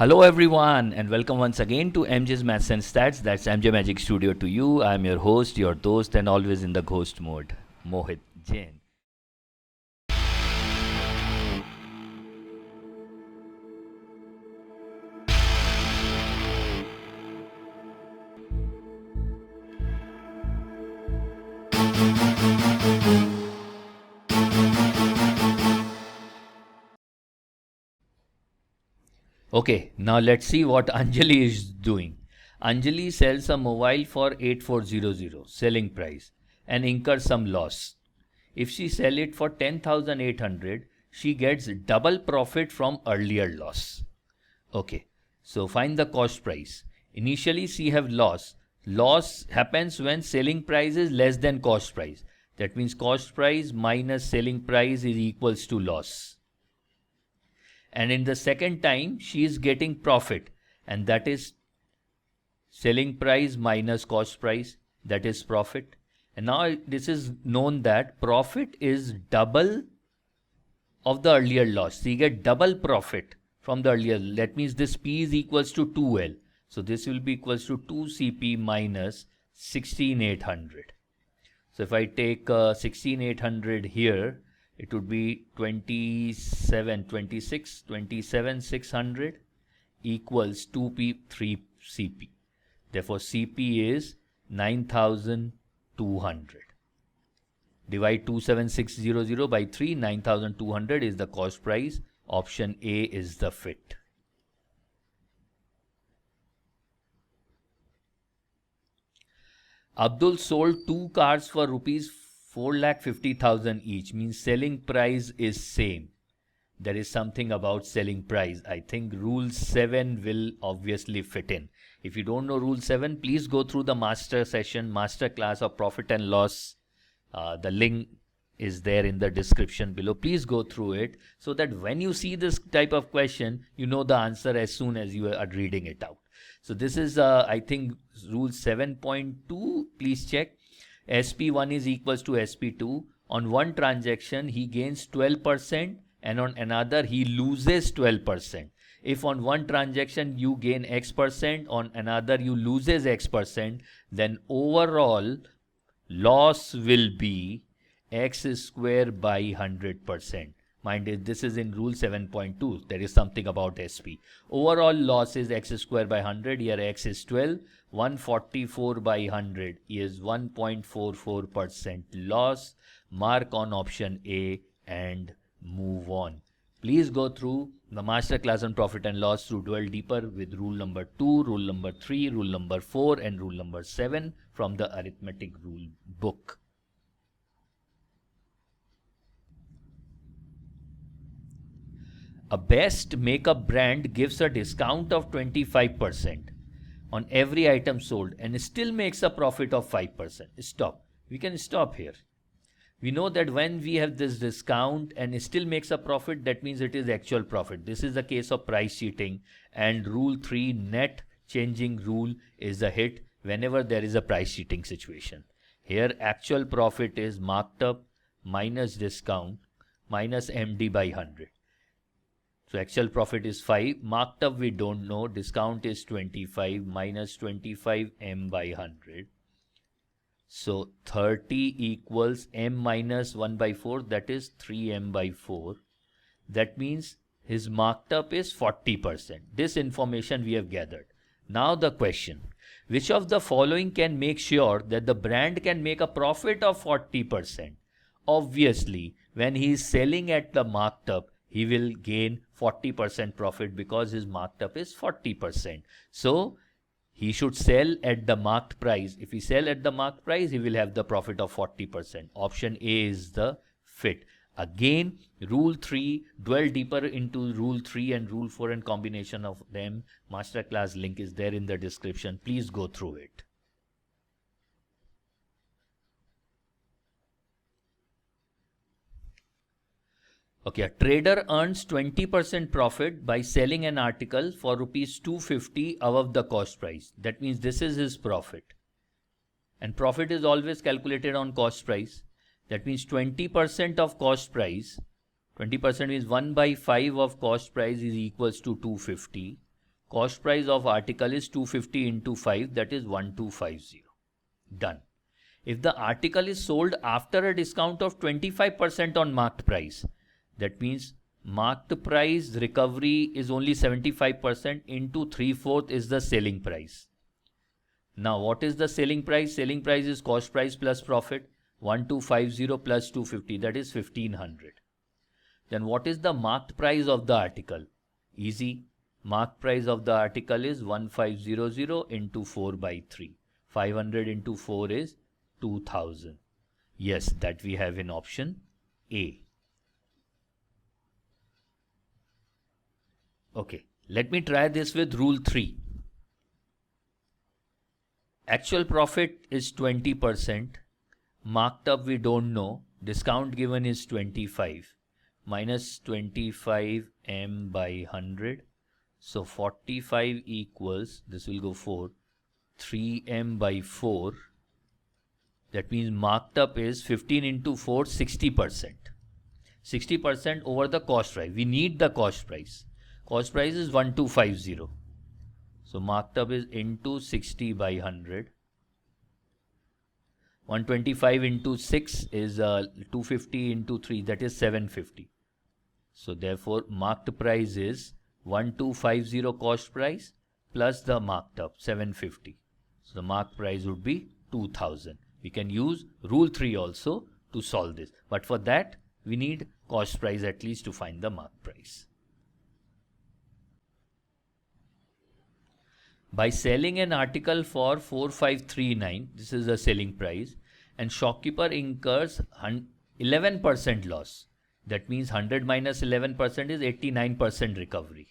Hello everyone and welcome once again to MJ's Maths and Stats. That's MJ Magic Studio to you. I'm your host, your host and always in the ghost mode, Mohit Jain. Okay, now let's see what Anjali is doing. Anjali sells a mobile for 8400 selling price and incurs some loss. If she sell it for 10,800, she gets double profit from earlier loss. Okay, so find the cost price. Initially she have loss. Loss happens when selling price is less than cost price. That means cost price minus selling price is equals to loss. And in the second time she is getting profit, and that is selling price minus cost price, that is profit. And now this is known that profit is double of the earlier loss. So you get double profit from the earlier. That means this P is equals to 2L. So this will be equals to 2CP minus 16,800. So if I take 16,800 here, it would be 27,600 equals 2P 3CP. Therefore, CP is 9,200. Divide 27600 by 3, 9,200 is the cost price. Option A is the fit. Abdul sold 2 cars for rupees 4,50,000 each, means selling price is same. There is something about selling price. I think rule 7 will obviously fit in. If you don't know rule 7, please go through the master session, master class of profit and loss. The link is there in the description below. Please go through it so that when you see this type of question, you know the answer as soon as you are reading it out. So this is, I think, rule 7.2. Please check. SP1 is equals to SP2. On one transaction, he gains 12% and on another, he loses 12%. If on one transaction you gain X%, on another you loses X%, then overall loss will be X square by 100%. Mind it, this is in rule 7.2. There is something about SP. Overall loss is X square by 100. Here X is 12. 144 by 100 is 1.44% loss. Mark on option A and move on. Please go through the master class on profit and loss to dwell deeper with rule number 2, rule number 3, rule number 4 and rule number 7 from the arithmetic rule book. A best makeup brand gives a discount of 25% on every item sold and still makes a profit of 5%. Stop. We can stop here. We know that when we have this discount and still makes a profit, that means it is actual profit. This is the case of price cheating, and rule 3 net changing rule is a hit whenever there is a price cheating situation. Here actual profit is marked up minus discount minus MD by 100. So actual profit is 5, marked up we don't know, discount is 25 minus 25 M by 100. So 30 equals M minus 1 by 4, that is 3M by 4. That means his marked up is 40%. This information we have gathered. Now the question, which of the following can make sure that the brand can make a profit of 40%? Obviously, when he is selling at the marked up, he will gain 40% profit because his marked up is 40%. So he should sell at the marked price. If he sell at the marked price, he will have the profit of 40%. Option A is the fit. Again, rule 3, dwell deeper into rule 3 and rule 4 and combination of them. Masterclass link is there in the description. Please go through it. Okay, a trader earns 20% profit by selling an article for rupees 250 above the cost price. That means this is his profit. And profit is always calculated on cost price. That means 20% of cost price. 20% is 1 by 5 of cost price is equals to 250. Cost price of article is 250 into 5, that is 1250. Done. If the article is sold after a discount of 25% on marked price, that means marked price recovery is only 75% into 3/4 is the selling price. Now what is the selling price? Selling price is cost price plus profit. 1250 plus 250, that is 1500. Then what is the marked price of the article? Easy. Marked price of the article is 1500 into 4 by 3. 500 into 4 is 2000. Yes, that we have in option A. Okay, let me try this with rule 3. Actual profit is 20%. Marked up we don't know. Discount given is 25. Minus 25 m by 100. So 45 equals, this will go 4, 3m by 4. That means marked up is 15 into 4, 60%. 60% over the cost price. We need the cost price. Cost price is 1250. So marked up is into 60 by 100. 125 into 6 is 250 into 3, that is 750. So therefore marked price is 1250 cost price plus the marked up 750. So the marked price would be 2000. We can use rule 3 also to solve this. But for that we need cost price at least to find the marked price. By selling an article for 4539, this is the selling price, and shopkeeper incurs 11% loss. That means 100 minus 11% is 89% recovery.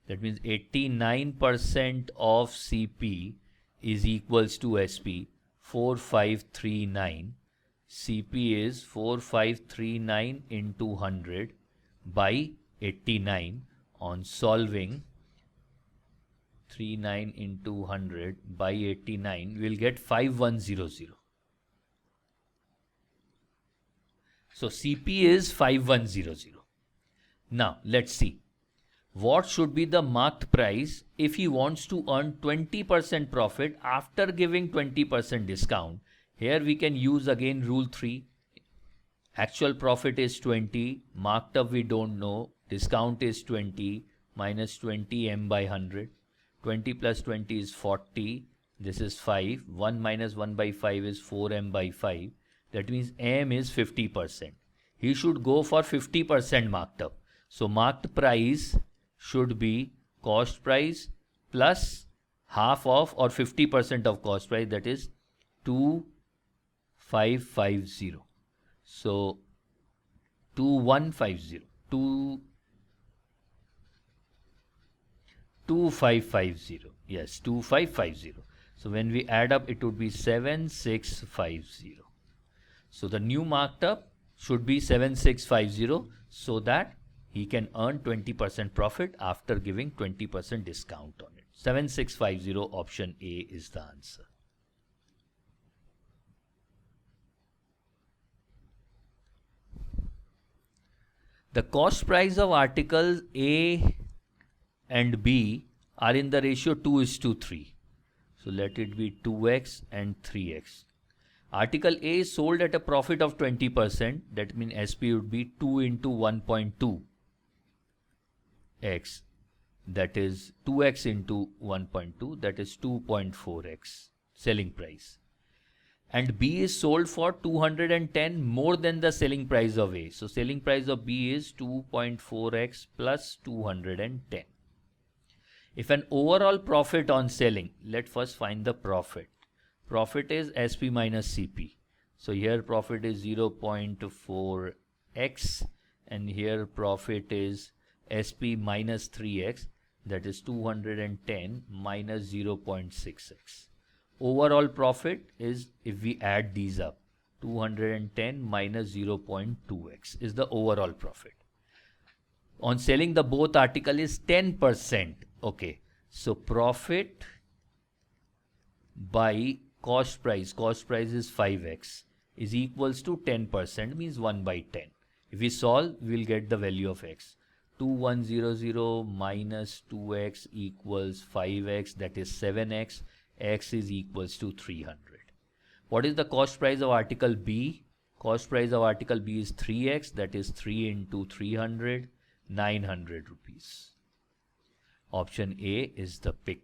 That means 89% of CP is equals to SP 4539. CP is 4539 into 100 by 89. On solving 39 into 100 by 89, we'll get 5100. So CP is 5100. Now let's see. What should be the marked price if he wants to earn 20% profit after giving 20% discount? Here we can use again rule 3. Actual profit is 20, marked up we don't know, discount is 20, minus 20 m by 100. 20 plus 20 is 40, this is 5, 1 minus 1 by 5 is 4m by 5, that means m is 50%. He should go for 50% marked up. So marked price should be cost price plus half of or 50% of cost price, that is 2550. So 2150, 2550. Yes, 2550. So when we add up, it would be 7650. So the new marked up should be 7650 so that he can earn 20% profit after giving 20% discount on it. 7650, option A is the answer. The cost price of articles A and B are in the ratio 2:3. So let it be 2x and 3x. Article A is sold at a profit of 20%. That means SP would be 2 into 1.2x. That is 2x into 1.2. That is 2.4x selling price. And B is sold for 210 more than the selling price of A. So selling price of B is 2.4x plus 210. If an overall profit on selling, let's first find the profit. Profit is SP minus CP. So here profit is 0.4x and here profit is SP minus 3x, that is 210 minus 0.6x. Overall profit is, if we add these up, 210 minus 0.2x is the overall profit. On selling the both article is 10%. Okay, so profit by cost price is 5x, is equals to 10%, means 1 by 10. If we solve, we will get the value of x. 2100 minus 2x equals 5x, that is 7x. X is equals to 300. What is the cost price of article B? Cost price of article B is 3x, that is 3 into 300, 900 rupees. Option A is the pick.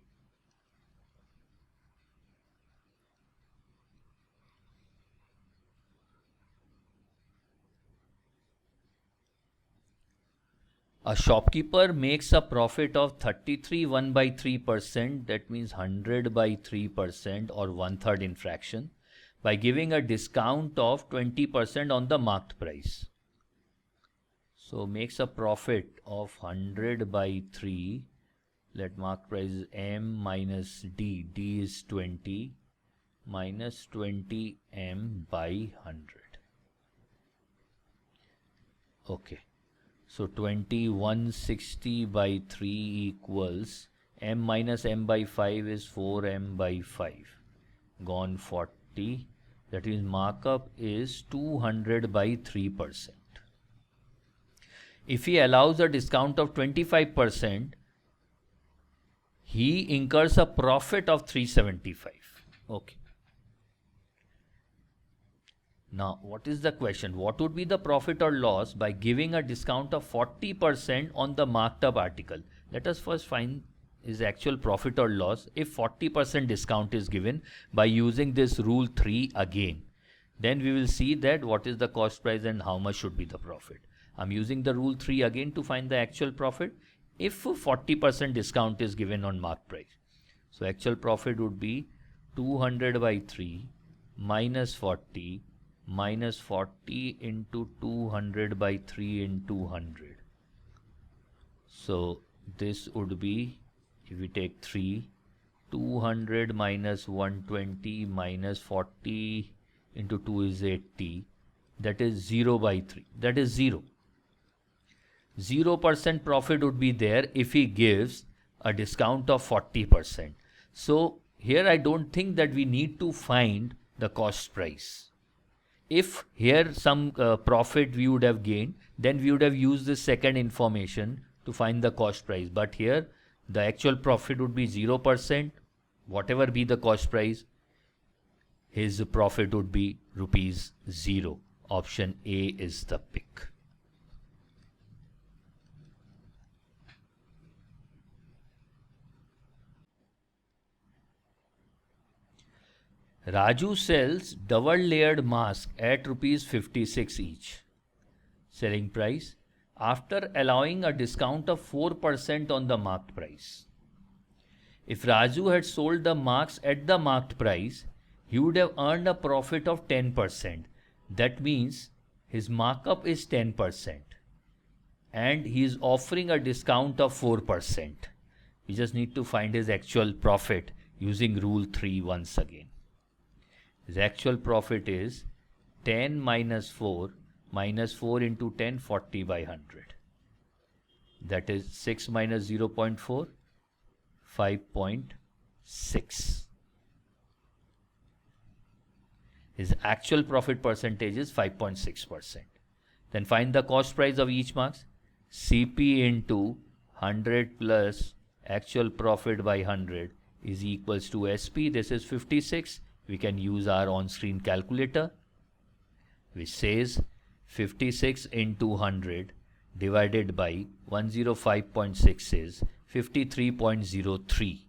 A shopkeeper makes a profit of 33 1 by 3%, that means 100 by 3% or 1/3 in fraction, by giving a discount of 20% on the marked price. So makes a profit of 100 by 3, let marked price is M minus D, D is 20, minus 20 M by 100. Okay. So 2160 by 3 equals M minus M by 5 is 4M by 5. Gone 40. That is markup is 200 by 3%. If he allows a discount of 25%, he incurs a profit of 375. Okay. Now, what is the question? What would be the profit or loss by giving a discount of 40% on the marked up article? Let us first find his actual profit or loss if 40% discount is given by using this rule 3 again. Then we will see that what is the cost price and how much should be the profit. I'm using the rule 3 again to find the actual profit if 40% discount is given on marked price. So actual profit would be 200 by 3 minus 40 minus 40 into 200 by 3 into 100. So this would be, if we take 3, 200 minus 120 minus 40 into 2 is 80. That is 0 by 3. That is 0. 0% profit would be there if he gives a discount of 40%. So here I don't think that we need to find the cost price. If here some profit we would have gained, then we would have used this second information to find the cost price. But here the actual profit would be 0%. Whatever be the cost price, his profit would be rupees 0. Option A is the pick. Raju sells double layered mask at rupees 56 each. Selling price after allowing a discount of 4% on the marked price. If Raju had sold the masks at the marked price, he would have earned a profit of 10%. That means his markup is 10% and he is offering a discount of 4%. We just need to find his actual profit using rule 3 once again. His actual profit is 10 minus 4 into 10, 40 by 100. That is 6 minus 0.4, 5.6. His actual profit percentage is 5.6%. Then find the cost price of each marks. CP into 100 plus actual profit by 100 is equals to SP. This is 56. We can use our on-screen calculator, which says 56 into 100 divided by 105.6 is 53.03.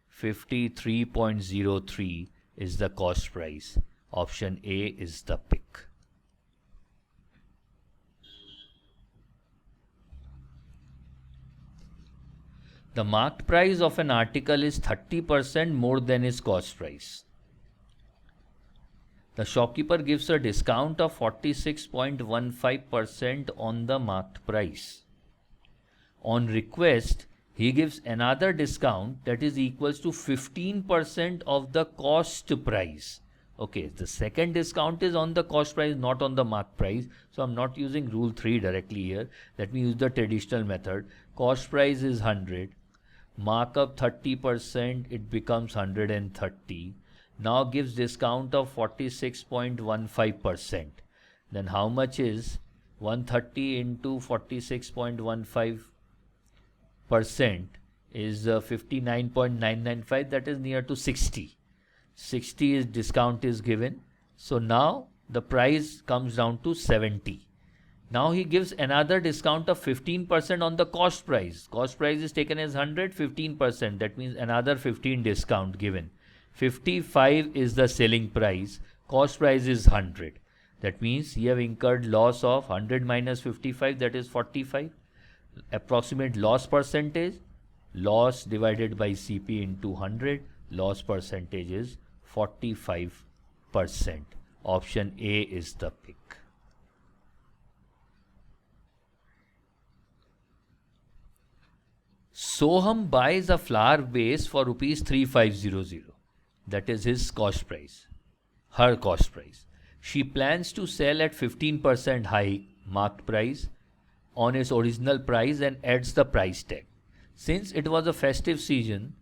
53.03 is the cost price. Option A is the pick. The marked price of an article is 30% more than its cost price. The shopkeeper gives a discount of 46.15% on the marked price. On request, he gives another discount that is equals to 15% of the cost price. Okay, the second discount is on the cost price, not on the marked price. So I'm not using rule 3 directly here. Let me use the traditional method. Cost price is 100. Markup 30%, it becomes 130. Now gives discount of 46.15%. Then how much is 130 into 46.15% is 59.995, that is near to 60. 60 is discount is given. So now the price comes down to 70. Now he gives another discount of 15% on the cost price. Cost price is taken as 100, 15%. That means another 15 discount given. 55 is the selling price. Cost price is 100. That means you have incurred loss of 100 minus 55, that is 45. Approximate loss percentage, loss divided by CP into 100, loss percentage is 45%. Option A is the pick. Soham buys a flour base for rupees 3500. That is his cost price, her cost price. She plans to sell at 15% high marked price on its original price and adds the price tag. Since it was a festive season,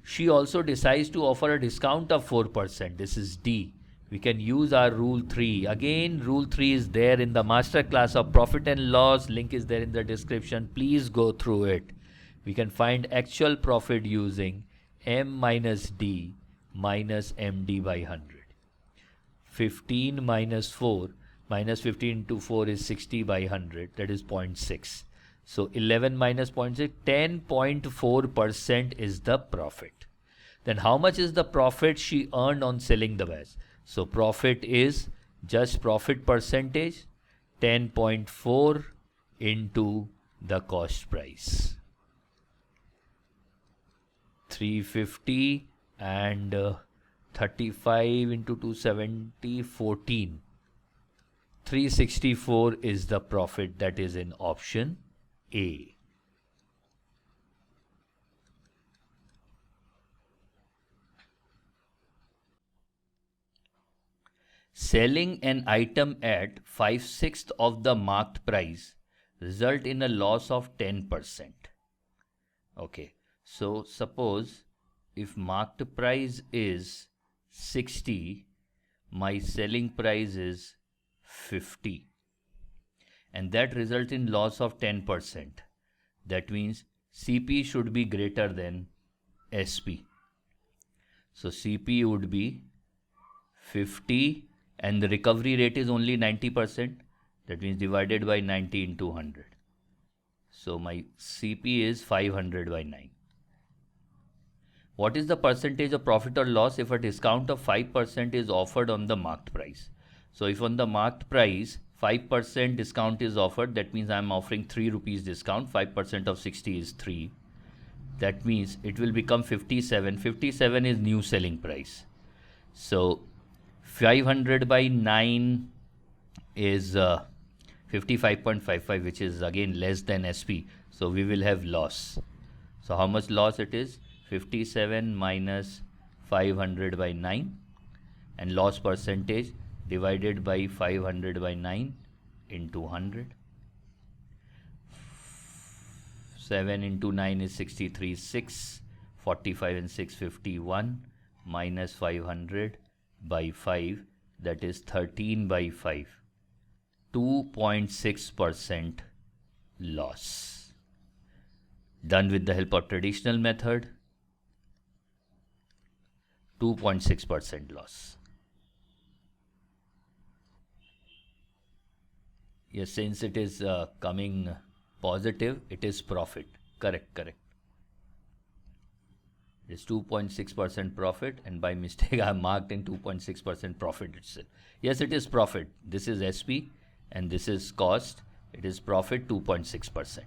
she also decides to offer a discount of 4%. This is D. We can use our rule 3. Again, rule 3 is there in the master class of profit and loss. Link is there in the description. Please go through it. We can find actual profit using M minus D minus MD by 100. 15 minus 4 minus 15 into 4 is 60 by 100, that is 0.6. So 11 minus 0.6, 10.4% is the profit. Then how much is the profit she earned on selling the base? So profit is just profit percentage, 10.4 into the cost price. 350 and 35 into 270, 14. 364 is the profit that is in option A. Selling an item at 5/6 of the marked price result in a loss of 10%. Okay, so suppose if marked price is 60, my selling price is 50, and that results in loss of 10%. That means CP should be greater than SP. So CP would be 50 and the recovery rate is only 90%. That means divided by 90 into 100. So my CP is 500 by 9. What is the percentage of profit or loss if a discount of 5% is offered on the marked price? So if on the marked price 5% discount is offered, that means I am offering 3 rupees discount. 5% of 60 is 3. That means it will become 57. 57 is new selling price. So 500 by 9 is 55.55, which is again less than SP. So we will have loss. So how much loss it is? 57 minus 500 by 9, and loss percentage divided by 500 by 9 into 100. 7 into 9 is 63, 6, 45 and 6, 51, minus 500 by 5, that is 13 by 5, 2.6% loss. Done with the help of traditional method. 2.6% loss. Yes, since it is coming positive, it is profit. Correct. It is 2.6% profit, and by mistake I have marked in 2.6% profit itself. Yes, it is profit. This is SP and this is cost. It is profit 2.6%.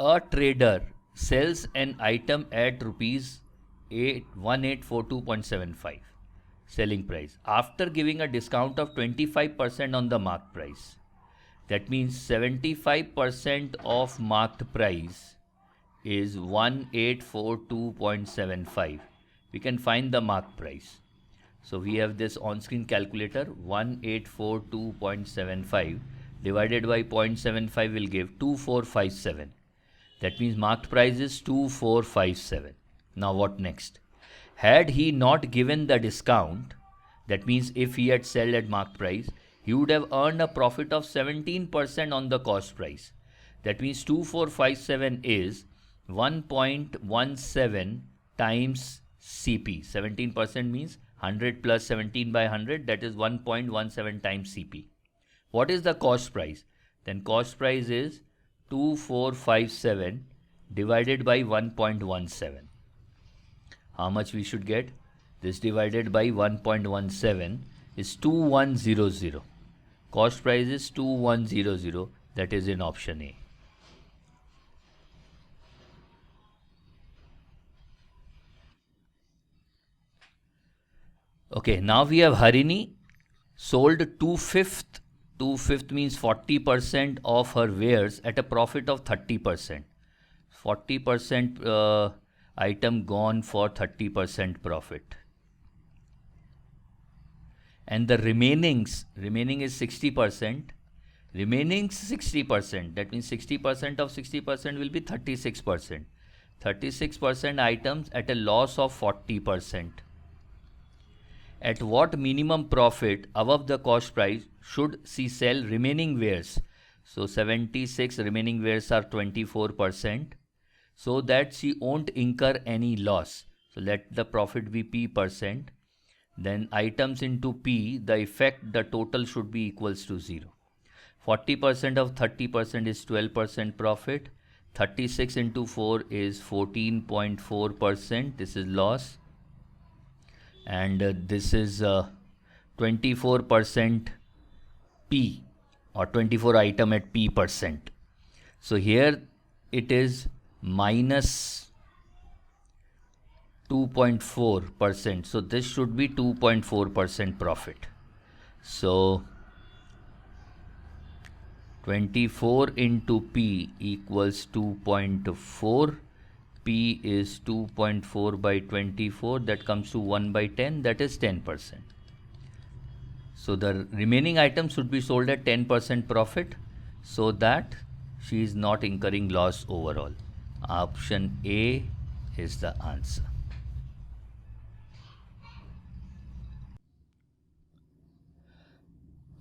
A trader sells an item at rupees 1842.75 selling price after giving a discount of 25% on the marked price. That means 75% of marked price is 1842.75. We can find the marked price. So we have this on-screen calculator. 1842.75 divided by 0.75 will give 2457. That means marked price is 2457. Now what next? Had he not given the discount, that means if he had sold at marked price, he would have earned a profit of 17% on the cost price. That means 2457 is 1.17 times CP. 17% means 100 plus 17 by 100, that is 1.17 times CP. What is the cost price? Then cost price is 2457 divided by 1.17. How much we should get? This divided by 1.17 is 2100. Cost price is 2100, that is in option A. Okay, now we have Harini sold 2/5. 2/5 means 40% of her wares at a profit of 30%. 40% item gone for 30% profit. And the remaining is 60%. Remaining 60%, that means 60% of 60% will be 36%. 36% items at a loss of 40%. At what minimum profit above the cost price should she sell remaining wares? So 76 remaining wares are 24%, so that she won't incur any loss. So let the profit be P%. Then items into P, the effect, the total should be equals to 0. 40% of 30% is 12% profit. 36 into 4 is 14.4%. This is loss. And this is 24% P, or 24 item at P%. So here it is minus 2.4%. So this should be 2.4% profit. So 24 into P equals 2.4. P is 2.4 by 24, that comes to 1 by 10, that is 10%. So the remaining items should be sold at 10% profit, so that she is not incurring loss overall. Option A is the answer.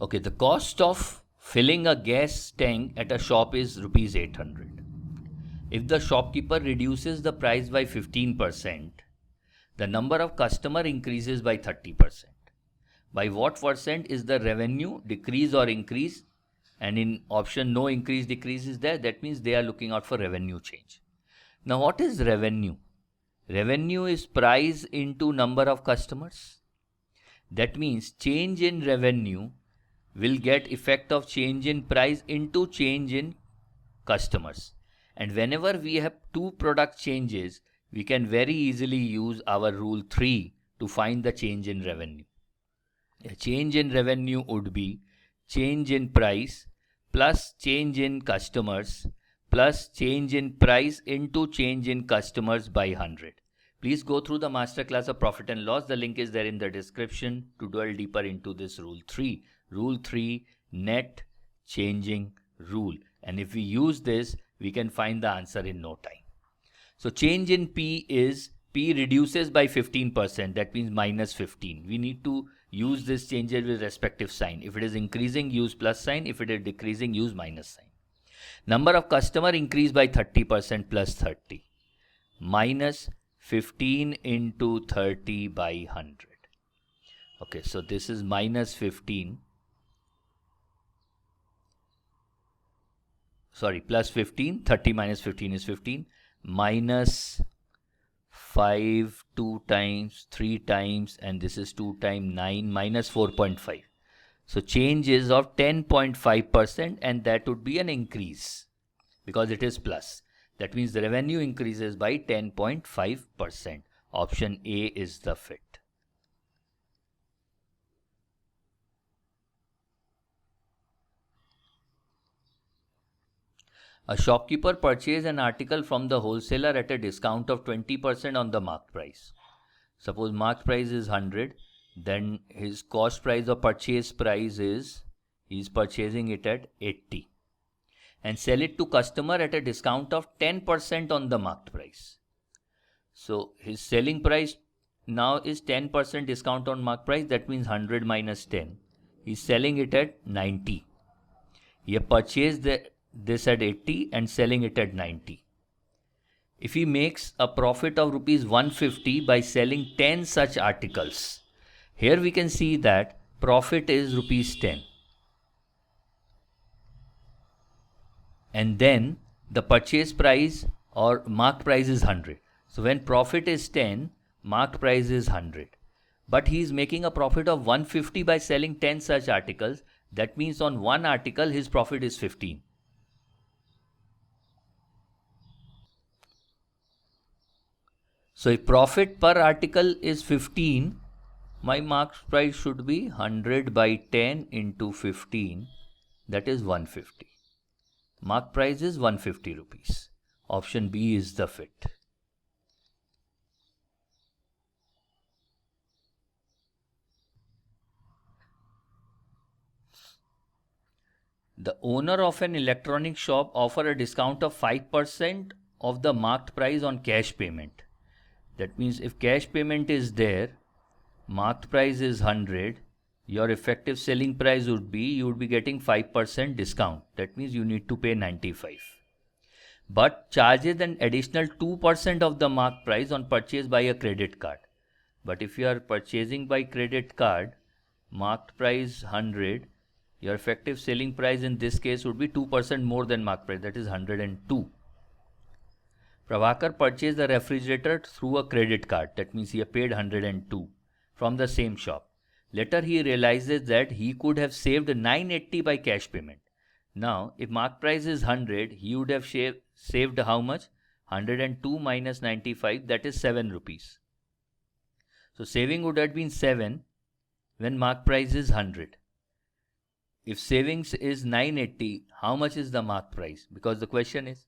Okay, the cost of filling a gas tank at a shop is rupees 800. If the shopkeeper reduces the price by 15%, the number of customer increases by 30%. By what percent is the revenue decrease or increase? And in option no increase decrease is there, that means they are looking out for revenue change. Now what is revenue? Revenue is price into number of customers. That means change in revenue will get effect of change in price into change in customers. And whenever we have two product changes, we can very easily use our rule 3 to find the change in revenue. A change in revenue would be change in price plus change in customers plus change in price into change in customers by 100. Please go through the masterclass of profit and loss. The link is there in the description to delve deeper into this rule 3. Rule 3, net changing rule. And if we use this, we can find the answer in no time. So change in P is P reduces by 15%, that means minus 15. We need to use this change with respective sign. If it is increasing, use plus sign. If it is decreasing, use minus sign. Number of customer increased by 30% plus 30. Minus 15 into 30 by 100. Okay, so this is minus 15. Sorry, plus 15, 30 minus 15 is 15, minus 5, 2 times, 3 times, and this is 2 times 9, minus 4.5. So change is of 10.5%, and that would be an increase because it is plus. That means the revenue increases by 10.5%. Option A is the fit. A shopkeeper purchased an article from the wholesaler at a discount of 20% on the marked price. Suppose marked price is 100, then his cost price or purchase price is, he is purchasing it at 80. And sell it to customer at a discount of 10% on the marked price. So his selling price now is 10% discount on mark price. That means 100 minus 10. He's selling it at 90. He purchased this at 80 and selling it at 90. If he makes a profit of rupees 150 by selling 10 such articles, here we can see that profit is rupees 10. And then the purchase price or marked price is 100. So when profit is 10, marked price is 100. But he is making a profit of 150 by selling 10 such articles. That means on one article his profit is 15. So if profit per article is 15, my marked price should be 100 by 10 into 15, that is 150. Mark price is 150 rupees. Option B is the fit. The owner of an electronic shop offer a discount of 5% of the marked price on cash payment. That means if cash payment is there, marked price is 100, your effective selling price would be, you would be getting 5% discount. That means you need to pay 95. But charges an additional 2% of the marked price on purchase by a credit card. But if you are purchasing by credit card, marked price 100, your effective selling price in this case would be 2% more than marked price, that is 102. Prabhakar purchased the refrigerator through a credit card. That means he paid 102 from the same shop. Later he realizes that he could have saved 980 by cash payment. Now, if mark price is 100, he would have saved how much? 102 minus 95, that is 7 rupees. So saving would have been 7 when mark price is 100. If savings is 980, how much is the mark price? Because the question is,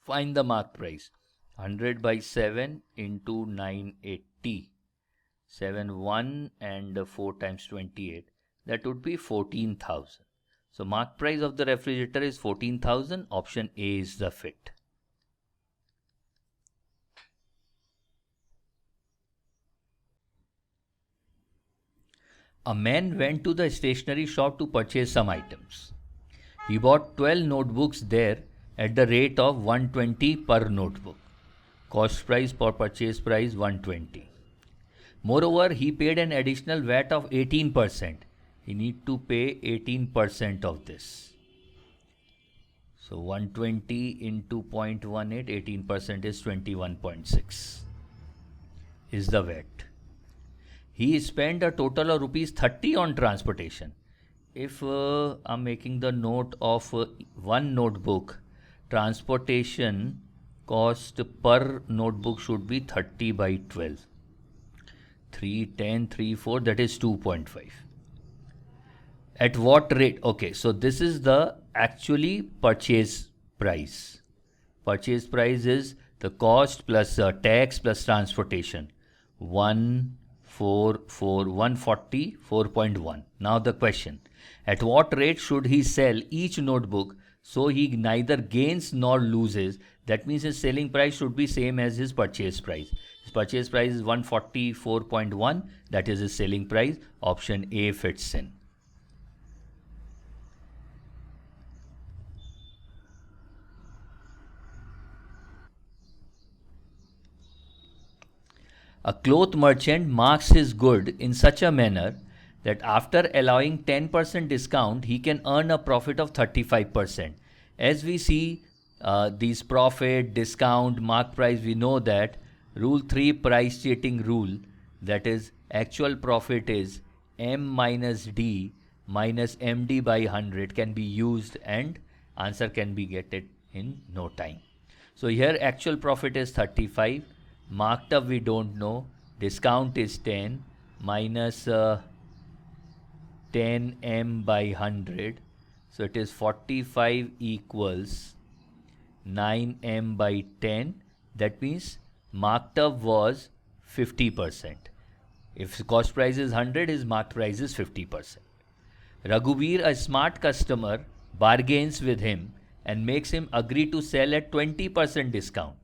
find the mark price. 100 by 7 into 980. 7, 1 and 4 times 28. That would be 14,000. So mark price of the refrigerator is 14,000. Option A is the fit. A man went to the stationery shop to purchase some items. He bought 12 notebooks there at the rate of 120 per notebook. Cost price per purchase price 120. Moreover, he paid an additional VAT of 18%. He need to pay 18% of this. So 120 into 0.18, 18% is 21.6 is the VAT. He spent a total of rupees 30 on transportation. If I'm making the note of one notebook, transportation cost per notebook should be 30 by 12. 3, 10, 3, 4, that is 2.5. At what rate? Okay, so this is the actually purchase price. Purchase price is the cost plus tax plus transportation. 140, 4.1. Now the question, at what rate should he sell each notebook so he neither gains nor loses? That means his selling price should be same as his purchase price. His purchase price is 144.1. That is his selling price. Option A fits in. A cloth merchant marks his good in such a manner that after allowing 10% discount, he can earn a profit of 35%. As we see these profit, discount, mark price, we know that rule 3 price cheating rule, that is actual profit is M minus D minus MD by 100 can be used and answer can be getted in no time. So here actual profit is 35. Marked up we don't know, discount is 10 minus 10m by 100, so it is 45 equals 9m by 10. That means marked up was 50%. If cost price is 100, his marked price is 50%. Raghuveer, a smart customer, bargains with him and makes him agree to sell at 20% discount.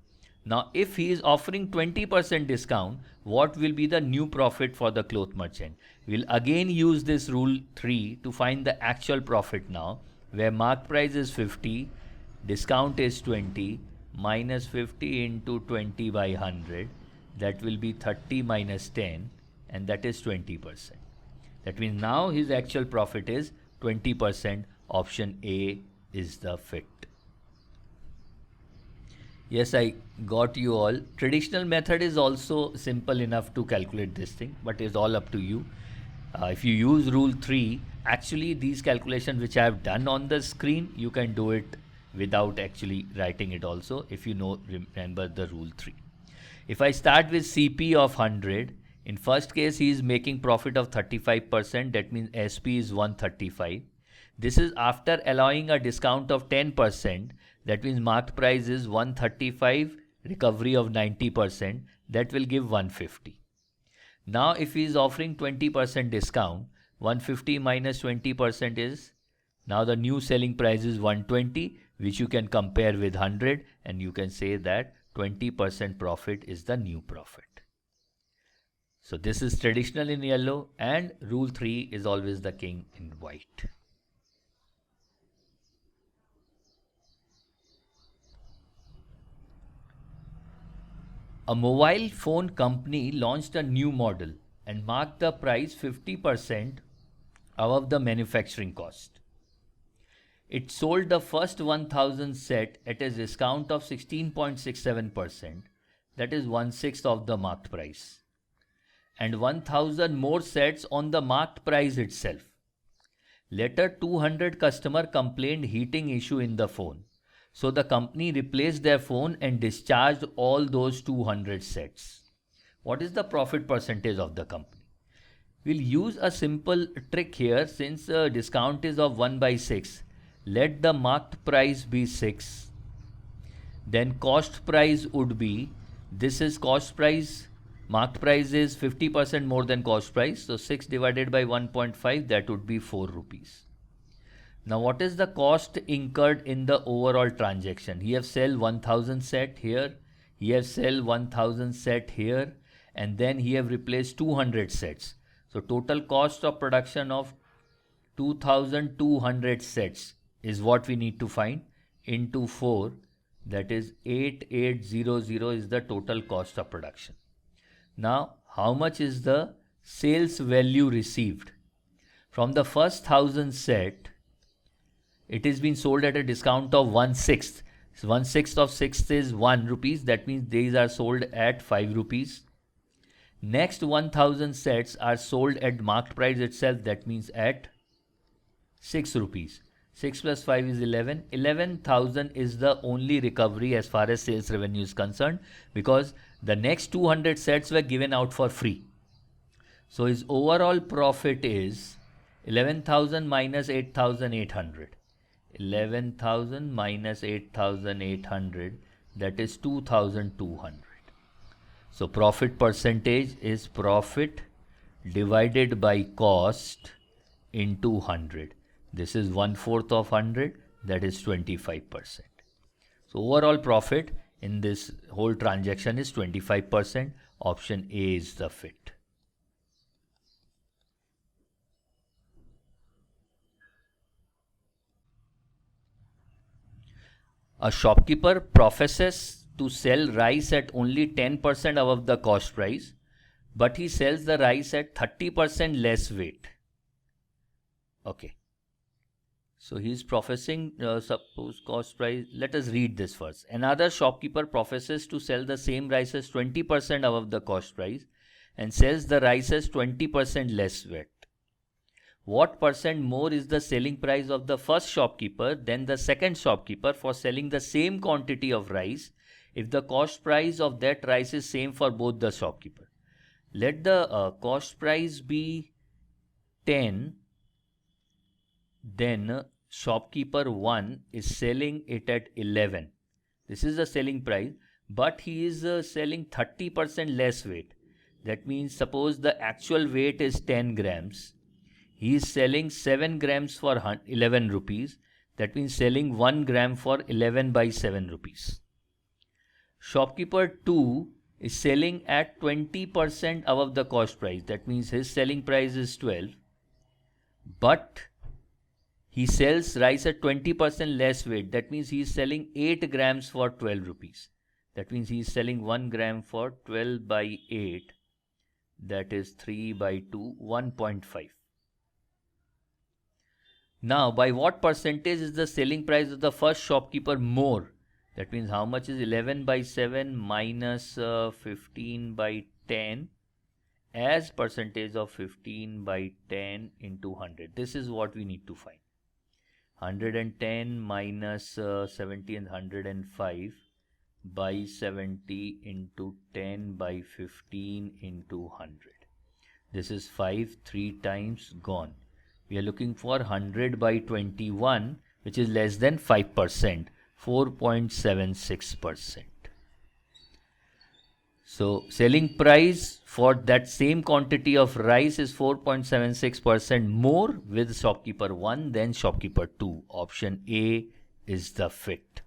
Now, if he is offering 20% discount, what will be the new profit for the cloth merchant? We'll again use this rule 3 to find the actual profit now, where mark price is 50, discount is 20, minus 50 into 20 by 100, that will be 30 minus 10, and that is 20%. That means now his actual profit is 20%. Option A is the fit. Yes, I got you all. Traditional method is also simple enough to calculate this thing, but it's all up to you. If you use rule 3, actually these calculations which I have done on the screen, you can do it without actually writing it also, if you remember the rule 3. If I start with CP of 100, in first case he is making profit of 35%, that means SP is 135. This is after allowing a discount of 10%, that means marked price is 135, recovery of 90%, that will give 150. Now if he is offering 20% discount, 150 minus 20% is, now the new selling price is 120, which you can compare with 100, and you can say that 20% profit is the new profit. So this is traditional in yellow, and rule 3 is always the king in white. A mobile phone company launched a new model and marked the price 50% above the manufacturing cost. It sold the first 1000 set at a discount of 16.67%, that is 1/6 of the marked price, and 1000 more sets on the marked price itself. Later 200 customer complained heating issue in the phone. So the company replaced their phone and discharged all those 200 sets. What is the profit percentage of the company? We'll use a simple trick here. Since the discount is of 1/6, let the marked price be 6. Then cost price would be, this is cost price, marked price is 50% more than cost price. So 6 divided by 1.5, that would be 4 rupees. Now what is the cost incurred in the overall transaction? He have sell 1000 set here, he have sell 1000 set here, and then he have replaced 200 sets. So total cost of production of 2200 sets is what we need to find into 4, that is 8800 is the total cost of production. Now how much is the sales value received? From the first 1000 set, it is being sold at a discount of 1/6. So 1/6 of 6 is 1 rupees. That means these are sold at 5 rupees. Next 1000 sets are sold at marked price itself. That means at 6 rupees. 6 plus 5 is 11. 11,000 is the only recovery as far as sales revenue is concerned, because the next 200 sets were given out for free. So his overall profit is 11,000 minus 8,800. 11,000 minus 8,800, that is 2,200. So profit percentage is profit divided by cost into 100. This is 1/4 of 100, that is 25%. So overall profit in this whole transaction is 25%. Option A is the fit. A shopkeeper professes to sell rice at only 10% above the cost price, but he sells the rice at 30% less weight. Okay. So he's professing, suppose cost price. Let us read this first. Another shopkeeper professes to sell the same rices 20% above the cost price and sells the rices 20% less weight. What percent more is the selling price of the first shopkeeper than the second shopkeeper for selling the same quantity of rice if the cost price of that rice is same for both the shopkeeper? Let the cost price be 10, then shopkeeper 1 is selling it at 11. This is the selling price, but he is selling 30% less weight. That means suppose the actual weight is 10 grams. He is selling 7 grams for 11 rupees. That means selling 1 gram for 11 by 7 rupees. Shopkeeper 2 is selling at 20% above the cost price. That means his selling price is 12, but he sells rice at 20% less weight. That means he is selling 8 grams for 12 rupees. That means he is selling 1 gram for 12 by 8. That is 3 by 2, 1.5. Now, by what percentage is the selling price of the first shopkeeper more? That means how much is 11 by 7 minus 15 by 10 as percentage of 15 by 10 into 100. This is what we need to find. 110 minus 70 and 105 by 70 into 10 by 15 into 100. This is 5, 3 times gone. We are looking for 100 by 21, which is less than 5%, 4.76%. So selling price for that same quantity of rice is 4.76% more with shopkeeper 1 than shopkeeper 2. Option A is the fit.